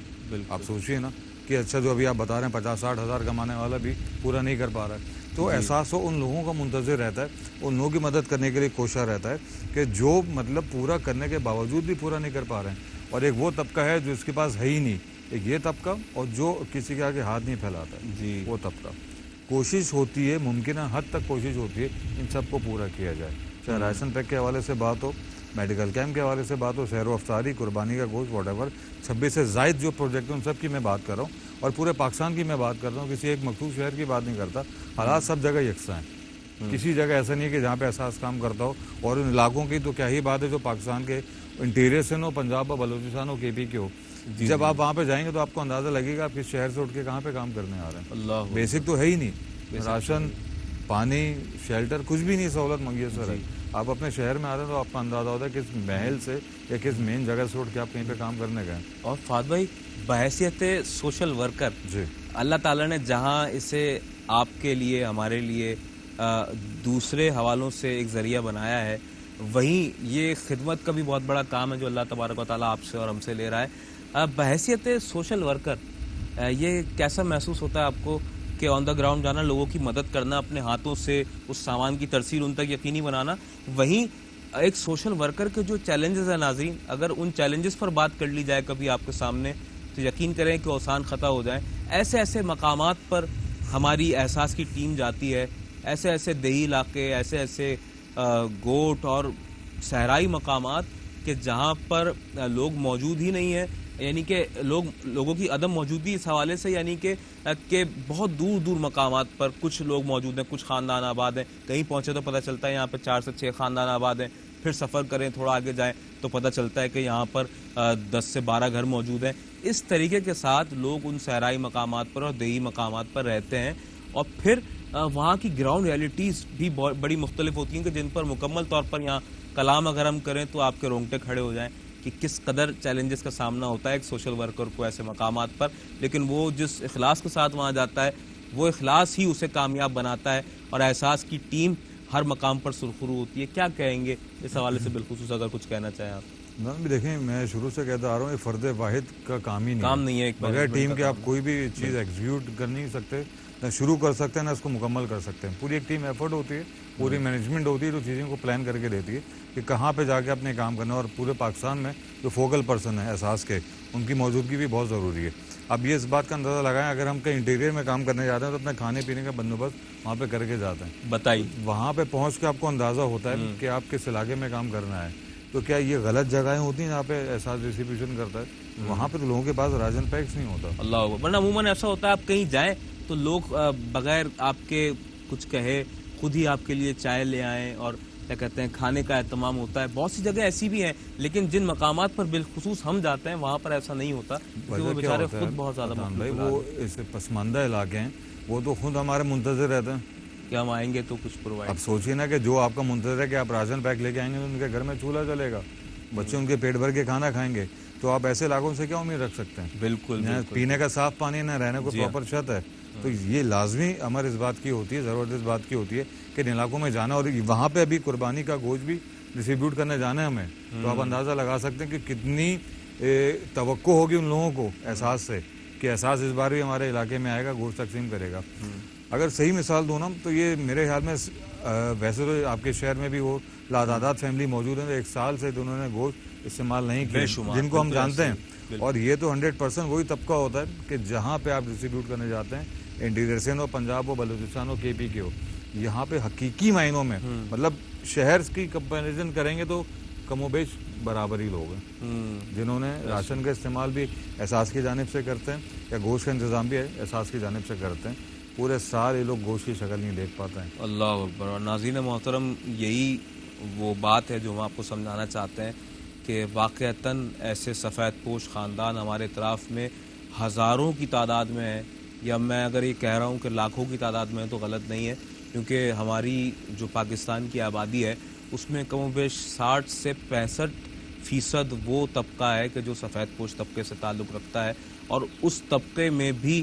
آپ سوچیے نا کہ اچھا جو ابھی آپ بتا رہے ہیں 50-60 ہزار کمانے والا بھی پورا نہیں کر پا رہا ہے. تو احساس ہو ان لوگوں کا منتظر رہتا ہے, ان لوگوں کی مدد کرنے کے لیے کوشاں رہتا ہے کہ جو مطلب پورا کرنے کے باوجود بھی پورا نہیں کر پا رہے ہیں. اور ایک وہ طبقہ ہے جو اس کے پاس ہے ہی نہیں, ایک یہ طبقہ, اور جو کسی کے آگے ہاتھ نہیں پھیلاتا ہے وہ طبقہ. کوشش ہوتی ہے, ممکنہ حد تک کوشش ہوتی ہے ان سب کو پورا کیا جائے, چاہے راشن پیک کے حوالے سے بات ہو, میڈیکل کیمپ کے حوالے سے بات ہو, سیر و افطاری, قربانی کا گوشت, واٹ ایور 26 سے زائد جو پروجیکٹ ہیں ان سب کی میں بات کر رہا ہوں اور پورے پاکستان کی میں بات کر رہا ہوں, کسی ایک مخصوص شہر کی بات نہیں کرتا. حالات سب جگہ یکساں ہیں, کسی جگہ ایسا نہیں ہے کہ جہاں پہ احساس کام کرتا ہو. اور ان علاقوں کی تو کیا ہی بات ہے جو پاکستان کے انٹیریئر سے ہو, پنجاب ہو, بلوچستان ہو, KP کے ہو, جب آپ وہاں پہ جائیں گے تو آپ کو اندازہ لگے گا آپ کس شہر سے اٹھ کے کہاں پہ کام کرنے آ رہے ہیں. بیسک تو ہے ہی نہیں, راشن, پانی, شیلٹر, کچھ بھی نہیں سہولت میسر ہے. آپ اپنے شہر میں آ رہے ہیں تو آپ کا اندازہ ہوتا ہے کس محل سے یا کس مین جگہ سے اٹھ کے آپ کہیں پہ کام کرنے گئے. اور فہد بھائی بحیثیت سوشل ورکر, جی اللہ تعالیٰ نے جہاں اسے آپ کے لیے, ہمارے لیے دوسرے حوالوں سے ایک ذریعہ بنایا ہے، وہیں یہ خدمت کا بھی بہت بڑا کام ہے جو اللہ تبارک و تعالیٰ آپ سے اور ہم سے لے رہا ہے۔ بحیثیت سوشل ورکر یہ کیسا محسوس ہوتا ہے آپ کو کہ آن دا گراؤنڈ جانا، لوگوں کی مدد کرنا، اپنے ہاتھوں سے اس سامان کی ترسیل ان تک یقینی بنانا، وہیں ایک سوشل ورکر کے جو چیلنجز ہیں ناظرین، اگر ان چیلنجز پر بات کر لی جائے کبھی آپ کے سامنے تو یقین کریں کہ اوسان خطا ہو جائیں۔ ایسے مقامات پر ہماری احساس کی ٹیم جاتی ہے، ایسے دیہی علاقے، ایسے گوٹ اور صحرائی مقامات کہ جہاں پر لوگ موجود ہی نہیں ہیں، یعنی کہ لوگوں کی عدم موجودگی اس حوالے سے، یعنی کہ بہت دور مقامات پر کچھ لوگ موجود ہیں، کچھ خاندان آباد ہیں، کہیں پہنچے تو پتہ چلتا ہے یہاں پہ 4 سے 6 خاندان آباد ہیں، پھر سفر کریں تھوڑا آگے جائیں تو پتہ چلتا ہے کہ یہاں پر 10 سے 12 گھر موجود ہیں۔ اس طریقے کے ساتھ لوگ ان صحرائی مقامات پر اور دیہی مقامات پر رہتے ہیں، اور پھر وہاں کی گراؤنڈ ریئلٹیز بھی بڑی مختلف ہوتی ہیں کہ جن پر مکمل طور پر یہاں کلام اگر ہم کریں تو آپ کے رونگٹے کھڑے ہو جائیں کہ کس قدر چیلنجز کا سامنا ہوتا ہے ایک سوشل ورکر کو ایسے مقامات پر، لیکن وہ جس اخلاص کے ساتھ وہاں جاتا ہے وہ اخلاص ہی اسے کامیاب بناتا ہے، اور احساس کی ٹیم ہر مقام پر سرخرو ہوتی ہے۔ کیا کہیں گے اس حوالے سے بالخصوص اگر کچھ کہنا چاہیں آپ؟ بھی دیکھیں، میں شروع سے کہتا آ رہا ہوں، یہ فرد واحد کا کام ہی نہیں ہے، بغیر ٹیم کے آپ کوئی بھی چیز ایگزیکیوٹ کر نہیں سکتے، نہ شروع کر سکتے ہیں نہ اس کو مکمل کر سکتے ہیں۔ پوری ایک ٹیم ایفرٹ ہوتی ہے، پوری مینجمنٹ ہوتی ہے جو چیزوں کو پلان کر کے دیتی ہے کہ کہاں پہ جا کے اپنے کام کرنا ہے، اور پورے پاکستان میں جو فوکل پرسن ہے احساس کے، ان کی موجودگی بھی بہت ضروری ہے۔ اب یہ اس بات کا اندازہ لگائیں، اگر ہم کہیں انٹیریئر میں کام کرنے جاتے ہیں تو اپنے کھانے پینے کا بندوبست وہاں پہ کر کے جاتے ہیں، بتائیے وہاں پہ پہنچ کے آپ کو اندازہ ہوتا ہے کہ آپ کس علاقے میں کام کرنا ہے، تو کیا یہ غلط جگہیں ہوتی ہیں جہاں پہ احساس ڈسٹریبیوشن کرتا ہے؟ وہاں پہ تو لوگوں کے پاس راشن پیکس نہیں ہوتا۔ اللہ، ورنہ عموماً ایسا ہوتا ہے آپ کہیں جائیں تو لوگ بغیر آپ کے کچھ کہے خود ہی آپ کے لیے چائے لے آئیں اور کیا کہتے ہیں کھانے کا اہتمام ہوتا ہے۔ بہت سی جگہ ایسی بھی ہیں، لیکن جن مقامات پر بالخصوص ہم جاتے ہیں وہاں پر ایسا نہیں ہوتا، کیونکہ وہ بیچارے خود بہت زیادہ وہ اس پسماندہ علاقے ہیں، وہ تو خود ہمارے منتظر رہتے ہیں کہ ہم آئیں گے تو کچھ پرووائڈ۔ اب سوچیے نا کہ جو آپ کا منتظر ہے کہ آپ راشن پیک لے کے آئیں گے تو ان کے گھر میں چولہا چلے گا، بچے ان کے پیٹ بھر کے کھانا کھائیں گے، تو آپ ایسے علاقوں سے کیا امید رکھ سکتے ہیں؟ بالکل، پینے کا صاف پانی نہ رہنے کو پراپر چھت ہے، تو یہ لازمی امر اس بات کی ہوتی ہے، ضرورت اس بات کی ہوتی ہے کہ ان علاقوں میں جانا، اور وہاں پہ ابھی قربانی کا گوشت بھی ڈسٹریبیوٹ کرنے جانا ہے ہمیں، تو آپ اندازہ لگا سکتے ہیں کہ کتنی توقع ہوگی ان لوگوں کو احساس سے کہ احساس اس بار بھی ہمارے علاقے میں آئے گا، گوشت تقسیم کرے گا۔ اگر صحیح مثال دوں نا تو یہ میرے خیال میں ویسے تو آپ کے شہر میں بھی وہ لاتعداد فیملی موجود ہیں 1 سال سے انہوں نے گوشت استعمال نہیں کیا، جن کو ہم جانتے ہیں، اور یہ تو 100% وہی طبقہ ہوتا ہے کہ جہاں پہ آپ ڈسٹریبیوٹ کرنے جاتے ہیں، انٹیریئر سے ہو، پنجاب ہو، بلوچستان ہو، کے پی کے ہو، یہاں پہ حقیقی معنوں میں مطلب شہر کی کمپیریزن کریں گے تو کم و بیش برابر ہی لوگ ہیں جنہوں نے راشن کا استعمال بھی احساس کی جانب سے کرتے ہیں، یا گوشت کا انتظام بھی احساس کی جانب سے کرتے ہیں۔ پورے سال یہ لوگ گوشت کی شکل نہیں دیکھ پاتے ہیں۔ اللہ اکبر۔ اور ناظرین محترم، یہی وہ بات ہے جو ہم آپ کو سمجھانا چاہتے ہیں کہ واقعتاً ایسے سفید پوش خاندان ہمارے اطراف میں ہزاروں کی تعداد میں ہیں، یا میں اگر یہ کہہ رہا ہوں کہ لاکھوں کی تعداد میں ہے تو غلط نہیں ہے، کیونکہ ہماری جو پاکستان کی آبادی ہے اس میں کم و بیش 60 سے 65% وہ طبقہ ہے کہ جو سفید پوش طبقے سے تعلق رکھتا ہے، اور اس طبقے میں بھی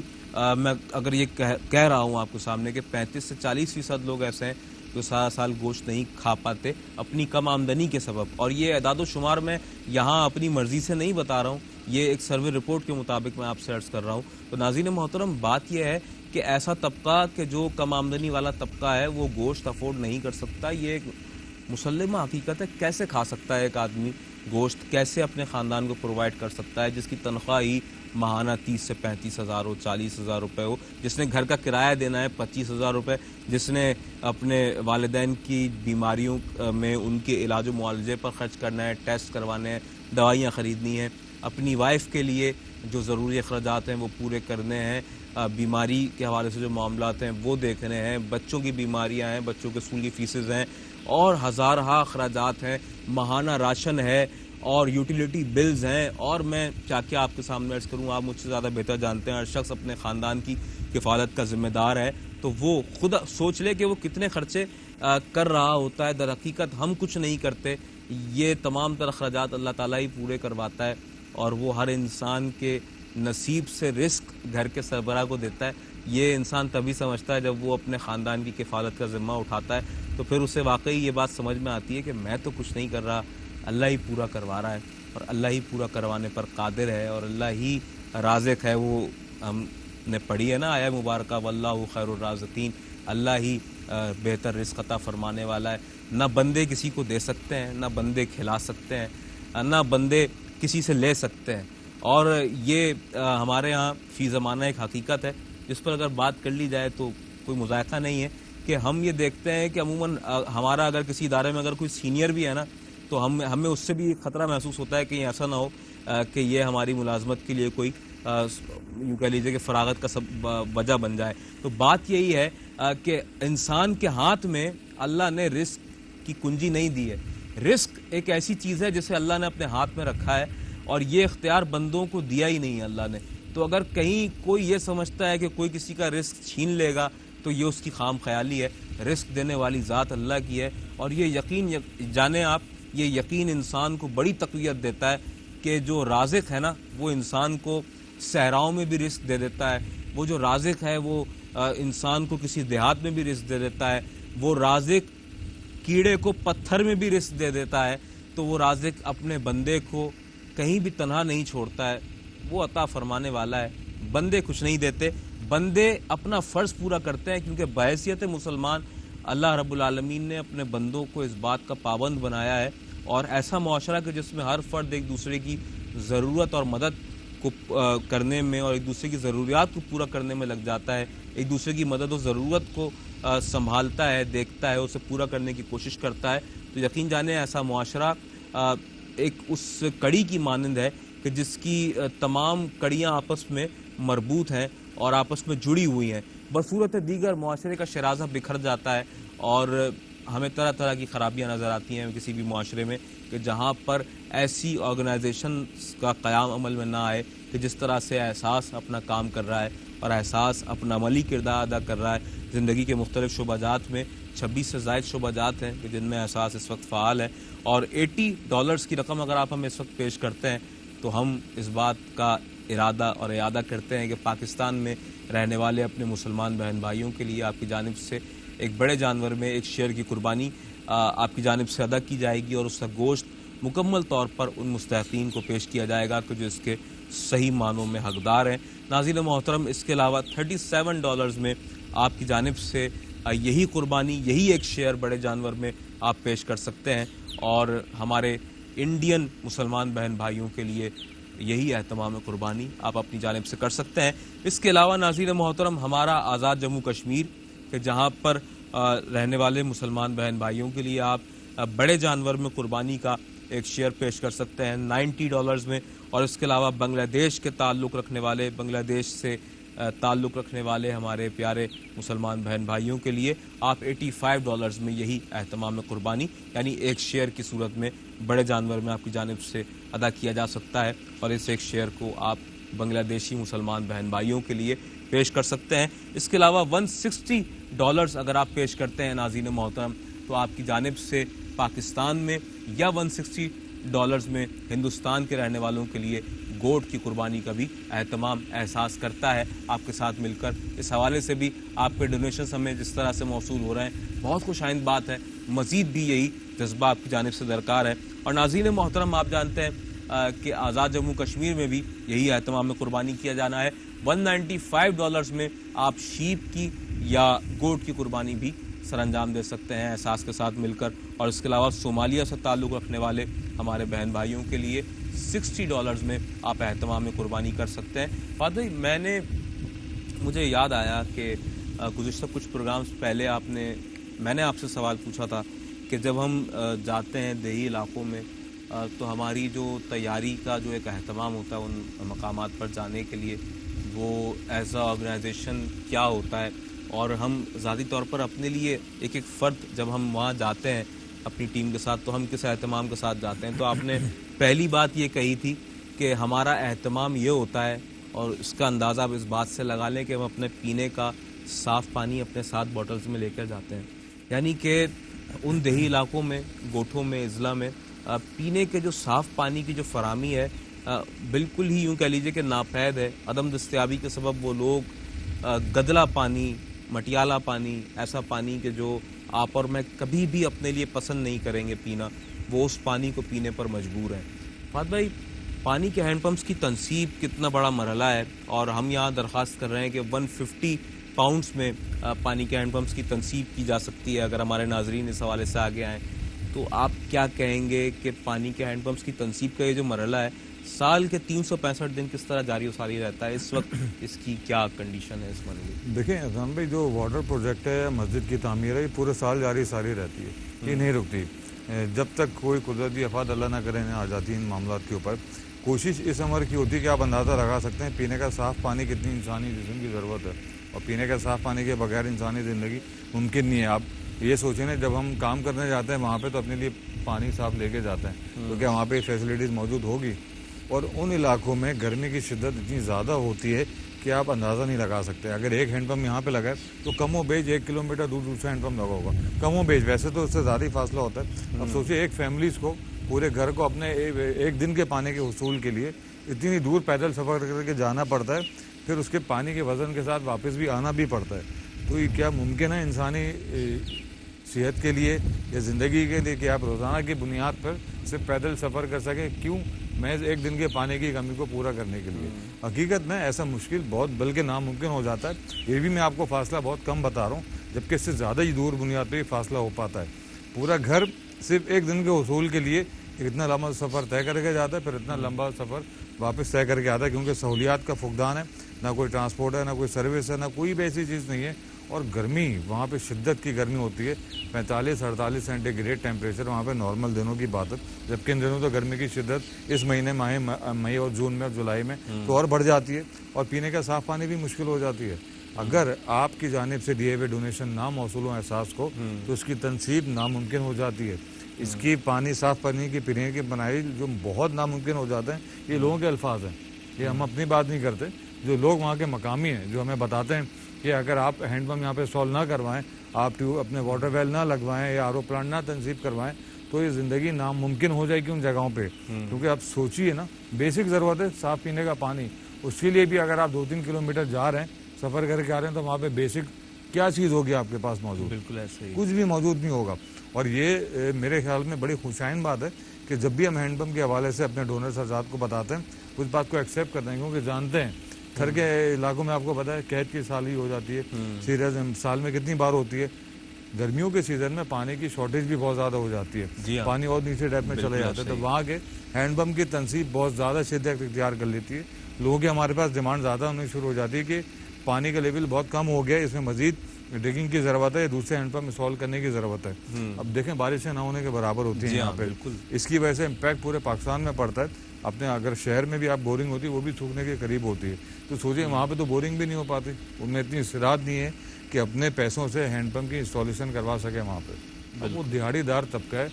میں اگر یہ کہہ رہا ہوں آپ کے سامنے کہ 35 سے 40% لوگ ایسے ہیں جو سارا سال گوشت نہیں کھا پاتے اپنی کم آمدنی کے سبب، اور یہ اعداد و شمار میں یہاں اپنی مرضی سے نہیں بتا رہا ہوں، یہ ایک سروے رپورٹ کے مطابق میں آپ سے عرض کر رہا ہوں۔ تو ناظرین محترم، بات یہ ہے کہ ایسا طبقہ کہ جو کم آمدنی والا طبقہ ہے وہ گوشت افورڈ نہیں کر سکتا، یہ ایک مسلمہ حقیقت ہے۔ کیسے کھا سکتا ہے ایک آدمی گوشت، کیسے اپنے خاندان کو پرووائڈ کر سکتا ہے جس کی تنخواہ ہی ماہانہ 30 سے 35 ہزار ہو، 40 ہزار روپے ہو، جس نے گھر کا کرایہ دینا ہے 25 ہزار روپے، جس نے اپنے والدین کی بیماریوں میں ان کے علاج و معالجے پر خرچ کرنا ہے، ٹیسٹ کروانے ہیں، دوائیاں خریدنی ہیں، اپنی وائف کے لیے جو ضروری اخراجات ہیں وہ پورے کرنے ہیں، بیماری کے حوالے سے جو معاملات ہیں وہ دیکھنے ہیں، بچوں کی بیماریاں ہیں، بچوں کے اسکول کی فیسز ہیں، اور ہزارہا اخراجات ہیں، ماہانہ راشن ہے اور یوٹیلیٹی بلز ہیں، اور میں کیا آپ کے سامنے عرض کروں، آپ مجھ سے زیادہ بہتر جانتے ہیں، ہر شخص اپنے خاندان کی کفالت کا ذمہ دار ہے، تو وہ خود سوچ لے کہ وہ کتنے خرچے کر رہا ہوتا ہے۔ در حقیقت ہم کچھ نہیں کرتے، یہ تمام تر اخراجات اللہ تعالیٰ ہی پورے کرواتا ہے، اور وہ ہر انسان کے نصیب سے رزق گھر کے سربراہ کو دیتا ہے۔ یہ انسان تبھی سمجھتا ہے جب وہ اپنے خاندان کی کفالت کا ذمہ اٹھاتا ہے، تو پھر اسے واقعی یہ بات سمجھ میں آتی ہے کہ میں تو کچھ نہیں کر رہا، اللہ ہی پورا کروا رہا ہے، اور اللہ ہی پورا کروانے پر قادر ہے، اور اللہ ہی رازق ہے۔ وہ ہم نے پڑھی ہے نا آیہ مبارکہ، واللہ خیر الرازقین، اللہ ہی بہتر رزق عطا فرمانے والا ہے۔ نہ بندے کسی کو دے سکتے ہیں، نہ بندے کھلا سکتے ہیں، نہ بندے کسی سے لے سکتے ہیں، اور یہ ہمارے ہاں فی زمانہ ایک حقیقت ہے جس پر اگر بات کر لی جائے تو کوئی مذائقہ نہیں ہے کہ ہم یہ دیکھتے ہیں کہ عموماً ہمارا اگر کسی ادارے میں اگر کوئی سینئر بھی ہے نا، تو ہمیں اس سے بھی خطرہ محسوس ہوتا ہے کہ ایسا نہ ہو کہ یہ ہماری ملازمت کے لیے کوئی یوں کہہ لیجیے کہ فراغت کا وجہ بن جائے۔ تو بات یہی ہے کہ انسان کے ہاتھ میں اللہ نے رزق کی کنجی نہیں دی ہے۔ رزق ایک ایسی چیز ہے جسے اللہ نے اپنے ہاتھ میں رکھا ہے، اور یہ اختیار بندوں کو دیا ہی نہیں ہے اللہ نے۔ تو اگر کہیں کوئی یہ سمجھتا ہے کہ کوئی کسی کا رزق چھین لے گا تو یہ اس کی خام خیالی ہے۔ رزق دینے والی ذات اللہ کی ہے، اور یہ یقین جانیں آپ، یہ یقین انسان کو بڑی تقویت دیتا ہے کہ جو رازق ہے نا وہ انسان کو صحراؤں میں بھی رزق دے دیتا ہے، وہ جو رازق ہے وہ انسان کو کسی دیہات میں بھی رزق دے دیتا ہے، وہ رازق کیڑے کو پتھر میں بھی رزق دے دیتا ہے، تو وہ رازق اپنے بندے کو کہیں بھی تنہا نہیں چھوڑتا ہے، وہ عطا فرمانے والا ہے۔ بندے کچھ نہیں دیتے، بندے اپنا فرض پورا کرتے ہیں، کیونکہ بحیثیت مسلمان اللہ رب العالمین نے اپنے بندوں کو اس بات کا پابند بنایا ہے، اور ایسا معاشرہ کہ جس میں ہر فرد ایک دوسرے کی ضرورت اور مدد کو کرنے میں اور ایک دوسرے کی ضروریات کو پورا کرنے میں لگ جاتا ہے، ایک دوسرے کی مدد و ضرورت کو سنبھالتا ہے، دیکھتا ہے، اسے پورا کرنے کی کوشش کرتا ہے۔ تو یقین جانیں ایسا معاشرہ ایک اس کڑی کی مانند ہے کہ جس کی تمام کڑیاں آپس میں مربوط ہیں اور آپس میں جڑی ہوئی ہیں۔ بصورت دیگر معاشرے کا شرازہ بکھر جاتا ہے، اور ہمیں طرح طرح کی خرابیاں نظر آتی ہیں کسی بھی معاشرے میں کہ جہاں پر ایسی آرگنائزیشن کا قیام عمل میں نہ آئے کہ جس طرح سے احساس اپنا کام کر رہا ہے، اور احساس اپنا عملی کردار ادا کر رہا ہے۔ زندگی کے مختلف شعبہ جات میں 26 سے زائد شعبہ جات ہیں کہ جن میں احساس اس وقت فعال ہے، اور $80 کی رقم اگر آپ ہمیں اس وقت پیش کرتے ہیں تو ہم اس بات کا ارادہ اور اعادہ کرتے ہیں کہ پاکستان میں رہنے والے اپنے مسلمان بہن بھائیوں کے لیے آپ کی جانب سے ایک بڑے جانور میں ایک شیئر کی قربانی آپ کی جانب سے ادا کی جائے گی، اور اس کا گوشت مکمل طور پر ان مستحقین کو پیش کیا جائے گا کہ جو اس کے صحیح معنوں میں حقدار ہیں۔ ناظرین محترم، اس کے علاوہ $37 میں آپ کی جانب سے یہی قربانی، یہی ایک شیئر بڑے جانور میں آپ پیش کر سکتے ہیں، اور ہمارے انڈین مسلمان بہن بھائیوں کے لیے یہی اہتمام قربانی آپ اپنی جانب سے کر سکتے ہیں۔ اس کے علاوہ ناظرین محترم، ہمارا آزاد جموں کشمیر کہ جہاں پر رہنے والے مسلمان بہن بھائیوں کے لیے آپ بڑے جانور میں قربانی کا ایک شیئر پیش کر سکتے ہیں $90 میں، اور اس کے علاوہ بنگلہ دیش کے تعلق رکھنے والے، بنگلہ دیش سے تعلق رکھنے والے ہمارے پیارے مسلمان بہن بھائیوں کے لیے آپ $85 میں یہی اہتمام قربانی یعنی ایک شیئر کی صورت میں بڑے جانور میں آپ کی جانب سے ادا کیا جا سکتا ہے، اور اس ایک شیئر کو آپ بنگلہ دیشی مسلمان بہن بھائیوں کے لیے پیش کر سکتے ہیں۔ اس کے علاوہ $160 اگر آپ پیش کرتے ہیں ناظرین محترم تو آپ کی جانب سے پاکستان میں یا $160 میں ہندوستان کے رہنے والوں کے لیے گوٹ کی قربانی کا بھی اہتمام احساس کرتا ہے آپ کے ساتھ مل کر۔ اس حوالے سے بھی آپ کے ڈونیشنز ہمیں جس طرح سے موصول ہو رہے ہیں بہت خوش آئند بات ہے، مزید بھی یہی جذبہ آپ کی جانب سے درکار ہے۔ اور ناظرین محترم، آپ جانتے ہیں کہ آزاد جموں کشمیر میں بھی یہی اہتمام قربانی کیا جانا ہے۔ $195 میں آپ شیپ کی یا گوٹ کی قربانی بھی سر انجام دے سکتے ہیں احساس کے ساتھ مل کر۔ اور اس کے علاوہ صومالیہ سے تعلق رکھنے والے ہمارے بہن بھائیوں کے لیے $60 میں آپ اہتمام قربانی کر سکتے ہیں۔ فادی، مجھے یاد آیا کہ گزشتہ کچھ پروگرامز پہلے میں نے آپ سے سوال پوچھا تھا کہ جب ہم جاتے ہیں دیہی علاقوں میں تو ہماری جو تیاری کا جو ایک اہتمام ہوتا ہے ان مقامات پر جانے کے لیے، وہ ایز اے آرگنائزیشن کیا ہوتا ہے، اور ہم ذاتی طور پر اپنے لیے ایک فرد جب ہم وہاں جاتے ہیں اپنی ٹیم کے ساتھ تو ہم کس اہتمام کے ساتھ جاتے ہیں؟ تو آپ نے پہلی بات یہ کہی تھی کہ ہمارا اہتمام یہ ہوتا ہے، اور اس کا اندازہ آپ اس بات سے لگا لیں کہ ہم اپنے پینے کا صاف پانی اپنے ساتھ بوٹلز میں لے کر جاتے ہیں، یعنی کہ ان دیہی علاقوں میں، گوٹھوں میں، اضلاع میں پینے کے جو صاف پانی کی جو فراہمی ہے بالکل ہی یوں کہہ لیجیے کہ ناپید ہے۔ عدم دستیابی کے سبب وہ لوگ گدلا پانی, مٹیالہ پانی, ایسا پانی کہ جو آپ اور میں کبھی بھی اپنے لیے پسند نہیں کریں گے پینا, وہ اس پانی کو پینے پر مجبور ہیں. فہد بھائی, پانی کے ہینڈ پمپس کی تنصیب کتنا بڑا مرحلہ ہے, اور ہم یہاں درخواست کر رہے ہیں کہ 150 پاؤنڈس میں پانی کے ہینڈ پمپس کی تنصیب کی جا سکتی ہے. اگر ہمارے ناظرین اس حوالے سے آگے آئیں تو آپ کیا کہیں گے کہ پانی کے ہینڈ پمپس کی تنصیب کا یہ جو مرحلہ ہے سال کے 365 دن کس طرح جاری و ساری رہتا ہے, اس وقت اس کی کیا کنڈیشن ہے اس مرحلے کی؟ دیکھیں اذان بھائی, جو واٹر پروجیکٹ ہے, مسجد کی تعمیر ہے, یہ پورے سال جاری ساری رہتی ہے, یہ نہیں رکتی جب تک کوئی قدرتی آفات اللہ نہ کرے آ جاتی ہے ان معاملات کے اوپر. کوشش اس عمر کی ہوتی ہے کہ آپ اندازہ لگا سکتے ہیں پینے کا صاف پانی کتنی انسانی جسم کی ضرورت ہے, اور پینے کا صاف پانی کے بغیر انسانی زندگی ممکن نہیں ہے. آپ یہ سوچیں نا, جب ہم کام کرنے جاتے ہیں وہاں پہ تو اپنے لیے پانی صاف لے کے جاتے ہیں, تو کیا وہاں پہ فیسلٹیز موجود ہوگی؟ اور ان علاقوں میں گرمی کی شدت اتنی زیادہ ہوتی ہے کہ آپ اندازہ نہیں لگا سکتے. اگر ایک ہینڈ پمپ یہاں پہ لگا ہے تو کم و بیش 1 کلومیٹر دور دوسرا ہینڈ پمپ لگا ہوگا, کم و بیش, ویسے تو اس سے زیادہ ہی فاصلہ ہوتا ہے. اب سوچیے ایک فیملیز کو, پورے گھر کو اپنے ایک دن کے پانی کے حصول کے لیے اتنی دور پیدل سفر کر کے جانا پڑتا ہے, پھر اس کے پانی کے وزن کے ساتھ واپس بھی آنا بھی پڑتا ہے. تو یہ کیا ممکن ہے انسانی صحت کے لیے یا زندگی کے لیے کہ آپ روزانہ کی بنیاد پر صرف پیدل سفر کر سکیں, کیوں محض ایک دن کے پانی کی کمی کو پورا کرنے کے لیے؟ حقیقت میں ایسا مشکل بہت بلکہ ناممکن ہو جاتا ہے. یہ بھی میں آپ کو فاصلہ بہت کم بتا رہا ہوں, جبکہ اس سے زیادہ ہی دور بنیاد پہ فاصلہ ہو پاتا ہے. پورا گھر صرف ایک دن کے حصول کے لیے اتنا لمبا سفر طے کر کے جاتا ہے, پھر اتنا لمبا سفر واپس طے کر کے آتا ہے, کیونکہ سہولیات کا فقدان ہے, نہ کوئی ٹرانسپورٹ ہے, نہ کوئی سروس ہے, نہ کوئی بھی ایسی چیز نہیں ہے. اور گرمی وہاں پہ شدت کی گرمی ہوتی ہے, 45-48 سینٹی گریڈ ٹیمپریچر وہاں پہ نارمل دنوں کی بات ہے. جبکہ ان دنوں تو گرمی کی شدت اس مہینے مئی اور جون میں اور جولائی میں تو اور بڑھ جاتی ہے, اور پینے کا صاف پانی بھی مشکل ہو جاتی ہے. اگر آپ کی جانب سے دیے ہوئے ڈونیشن نہ موصول ہوں احساس کو, تو اس کی تنصیب ناممکن ہو جاتی ہے. اس کی پانی صاف پانی کی پینے کی بنائی جو بہت ناممکن ہو جاتے ہیں. یہ لوگوں کے الفاظ ہیں, یہ ہم اپنی بات نہیں کرتے. جو لوگ وہاں کے مقامی ہیں جو ہمیں بتاتے ہیں کہ اگر آپ ہینڈ پمپ یہاں پہ انسٹال نہ کروائیں, آپ اپنے واٹر ویل نہ لگوائیں یا RO پلانٹ نہ تنصیب کروائیں, تو یہ زندگی ناممکن ہو جائے گی ان جگہوں پہ. کیونکہ آپ سوچیے نا, بیسک ضرورت ہے صاف پینے کا پانی, اس کے لیے بھی اگر آپ 2-3 کلومیٹر جا رہے ہیں, سفر کر کے آ رہے ہیں, تو وہاں پہ بیسک کیا چیز ہوگی آپ کے پاس موجود؟ بالکل ایسے ہی, کچھ بھی موجود نہیں ہوگا. اور یہ میرے خیال میں بڑی خوشائن بات ہے کہ جب بھی ہم ہینڈ پمپ کے حوالے سے اپنے ڈونرز حضرات کو بتاتے ہیں, اس بات کو ایکسیپٹ کرتے ہیں, کیونکہ جانتے ہیں تھر کے علاقوں میں آپ کو پتا ہے قحط کی سال ہی ہو جاتی ہے, سیریز سال میں کتنی بار ہوتی ہے. گرمیوں کے سیزن میں پانی کی شارٹیج بھی بہت زیادہ ہو جاتی ہے, پانی اور نیچے ڈیپ میں چلے جاتے ہیں, تو وہاں کے ہینڈ پمپ کی تنصیب بہت زیادہ شدت اختیار کر لیتی ہے. لوگوں کی ہمارے پاس ڈیمانڈ زیادہ ہونے شروع ہو جاتی ہے کہ پانی کا لیول بہت کم ہو گیا, اس میں مزید ڈگنگ کی ضرورت ہے, دوسرے ہینڈ پمپ انسٹال کرنے کی ضرورت ہے. اب دیکھیں بارشیں نہ ہونے کے برابر ہوتی ہیں یہاں پہ, اس کی وجہ سے امپیکٹ پورے پاکستان میں پڑتا ہے. اپنے اگر شہر میں بھی آپ بورنگ ہوتی ہے وہ بھی سوکھنے کے قریب ہوتی ہے, تو سوچیں وہاں پہ تو بورنگ بھی نہیں ہو پاتی, ان میں اتنی استعداد نہیں ہے کہ اپنے پیسوں سے ہینڈ پمپ کی انسٹالیشن کروا سکے وہاں پہ. اب وہ دہاڑی دار طبقہ ہے,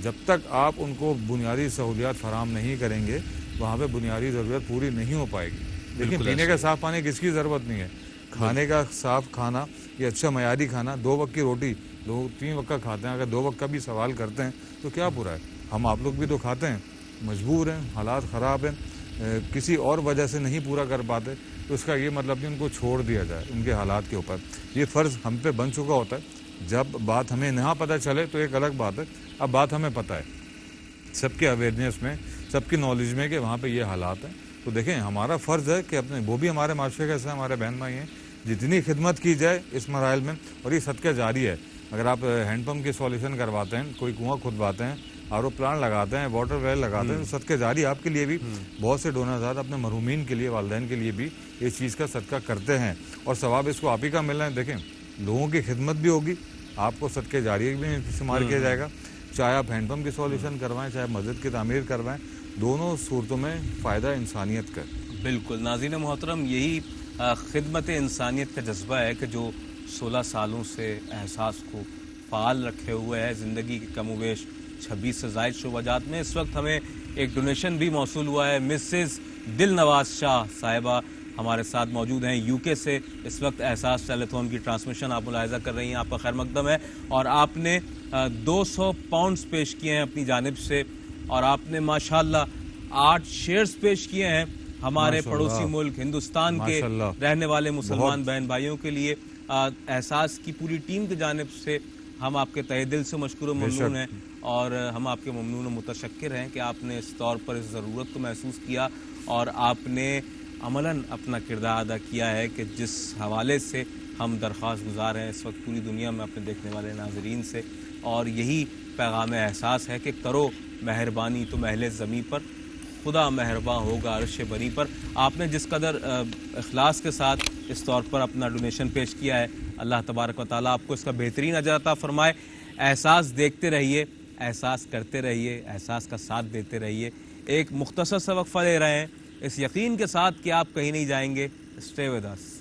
جب تک آپ ان کو بنیادی سہولیات فراہم نہیں کریں گے وہاں پہ بنیادی ضرورت پوری نہیں ہو پائے گی. لیکن پینے کا صاف پانی کس کی ضرورت نہیں ہے, کھانے کا صاف کھانا یا اچھا معیاری کھانا, 2 وقت کی روٹی لوگ 3 وقت کا کھاتے ہیں, اگر 2 وقت کا بھی سوال کرتے ہیں تو کیا برا ہے. ہم آپ لوگ بھی تو کھاتے ہیں, مجبور ہیں, حالات خراب ہیں, کسی اور وجہ سے نہیں پورا کر پاتے, تو اس کا یہ مطلب نہیں ان کو چھوڑ دیا جائے ان کے حالات کے اوپر. یہ فرض ہم پہ بن چکا ہوتا ہے. جب بات ہمیں نہ پتہ چلے تو ایک الگ بات ہے, اب بات ہمیں پتہ ہے, سب کے اویئرنیس میں, سب کی نالج میں کہ وہاں پہ یہ حالات ہیں. تو دیکھیں ہمارا فرض ہے کہ اپنے, وہ بھی ہمارے معاشرے کے حصے ہمارے بہن بھائی ہیں, جتنی خدمت کی جائے اس مراحل میں, اور یہ صدقہ جاری ہے. اگر آپ ہینڈ پمپ کی سولوشن کرواتے ہیں, کوئی کنواں کھدواتے ہیں, RO پلانٹ لگاتے ہیں, واٹر ویل لگاتے ہیں, تو صدقہ جاری آپ کے لیے بھی. بہت سے ڈونر حضرات اپنے مرحومین کے لیے, والدین کے لیے بھی اس چیز کا صدقہ کرتے ہیں, اور ثواب اس کو آپ ہی کا مل رہا ہے. دیکھیں لوگوں کی خدمت بھی ہوگی, آپ کو صدقہ جاری بھی شمار کیا جائے گا, چاہے آپ ہینڈ پمپ کی سولوشن کروائیں, چاہے مسجد کی تعمیر کروائیں, دونوں صورتوں میں فائدہ انسانیت کا. بالکل ناظرین محترم, یہی خدمت انسانیت کا جذبہ ہے کہ جو 16 سالوں سے احساس کو فعال رکھے ہوئے ہے زندگی کے کم و بیش 26 سے زائد شعبہ جات میں. اس وقت ہمیں ایک ڈونیشن بھی موصول ہوا ہے. مسز دل نواز شاہ صاحبہ ہمارے ساتھ موجود ہیں UK سے. اس وقت احساس ٹیلیتھون کی ٹرانسمیشن آپ ملاحظہ کر رہی ہیں, آپ کا خیر مقدم ہے, اور آپ نے 200 پاؤنڈز پیش کیے ہیں اپنی جانب سے, اور آپ نے ماشاءاللہ 8 شیئرز پیش کیے ہیں ہمارے ماشاء پڑوسی اللہ، ملک ہندوستان کے ماشاء اللہ، رہنے والے مسلمان بہن بھائیوں کے لیے احساس کی پوری ٹیم کی جانب سے ہم آپ کے تہہ دل سے مشکور و ممنون ہیں، اور ہم آپ کے ممنون و متشکر ہیں کہ آپ نے اس طور پر اس ضرورت کو محسوس کیا اور آپ نے عملاً اپنا کردار ادا کیا ہے کہ جس حوالے سے ہم درخواست گزار ہیں اس وقت پوری دنیا میں اپنے دیکھنے والے ناظرین سے، اور یہی پیغام احساس ہے کہ کرو مہربانی تم اہل زمیں پر، خدا مہرباں ہوگا عرش بری پر۔ آپ نے جس قدر اخلاص کے ساتھ اس طور پر اپنا ڈونیشن پیش کیا ہے، اللہ تبارک و تعالیٰ آپ کو اس کا بہترین اجر عطا فرمائے۔ احساس دیکھتے رہیے، احساس کرتے رہیے، احساس کا ساتھ دیتے رہیے۔ ایک مختصر سا وقفہ لے رہے ہیں اس یقین کے ساتھ کہ آپ کہیں نہیں جائیں گے۔ Stay with us.